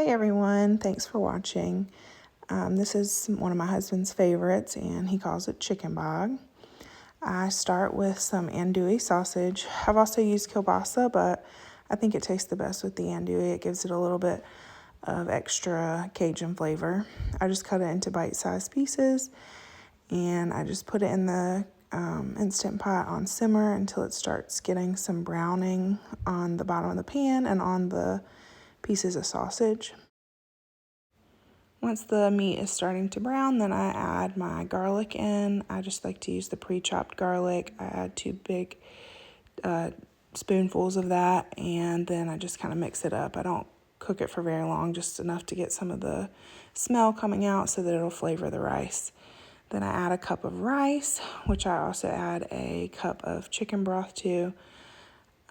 Hey everyone, thanks for watching. This is one of my husband's favorites and he calls it chicken bog. I start with some andouille sausage. I've also used kielbasa, but I think it tastes the best with the andouille. It gives it a little bit of extra Cajun flavor. I just cut it into bite-sized pieces and I just put it in the Instant Pot on simmer until it starts getting some browning on the bottom of the pan and on the pieces of sausage. Once the meat is starting to brown, then I add my garlic in. I just like to use the pre-chopped garlic. I add 2 big spoonfuls of that, and then I just kind of mix it up. I don't cook it for very long, just enough to get some of the smell coming out so that it'll flavor the rice. Then I add a cup of rice, which I also add a cup of chicken broth to.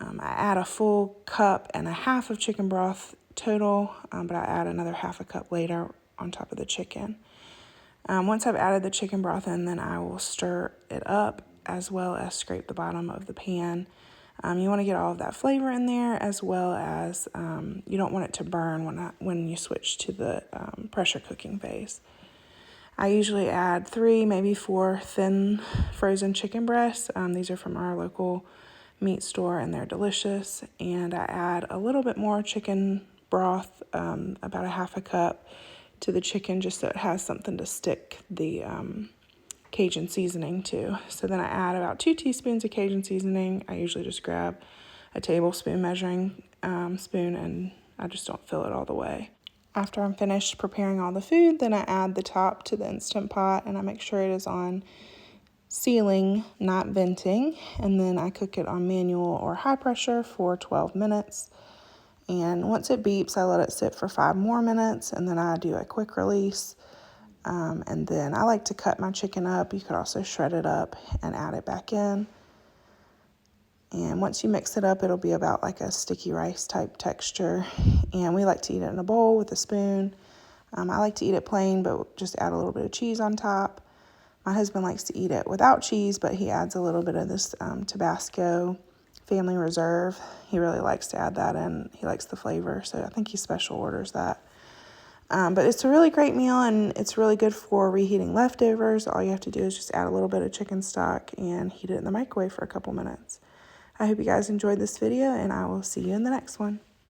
I add a full cup and a half of chicken broth total, but I add another half a cup later on top of the chicken. Once I've added the chicken broth in, then I will stir it up as well as scrape the bottom of the pan. You want to get all of that flavor in there, as well as you don't want it to burn when you switch to the pressure cooking phase. I usually add 3, maybe 4 thin frozen chicken breasts. These are from our local meat store and they're delicious. And I add a little bit more chicken broth, about a half a cup, to the chicken just so it has something to stick the Cajun seasoning to. So then I add about 2 teaspoons of Cajun seasoning. I usually just grab a tablespoon measuring spoon and I just don't fill it all the way. After I'm finished preparing all the food, then I add the top to the Instant Pot and I make sure it is on sealing, not venting, and then I cook it on manual or high pressure for 12 minutes. And once it beeps, I let it sit for 5 more minutes, and then I do a quick release. And then I like to cut my chicken up. You could also shred it up and add it back in. And once you mix it up, it'll be about like a sticky rice type texture. And we like to eat it in a bowl with a spoon. I like to eat it plain, but just add a little bit of cheese on top. My husband likes to eat it without cheese, but he adds a little bit of this Tabasco Family Reserve. He really likes to add that in. He likes the flavor, so I think he special orders that. But it's a really great meal, and it's really good for reheating leftovers. All you have to do is just add a little bit of chicken stock and heat it in the microwave for a couple minutes. I hope you guys enjoyed this video, and I will see you in the next one.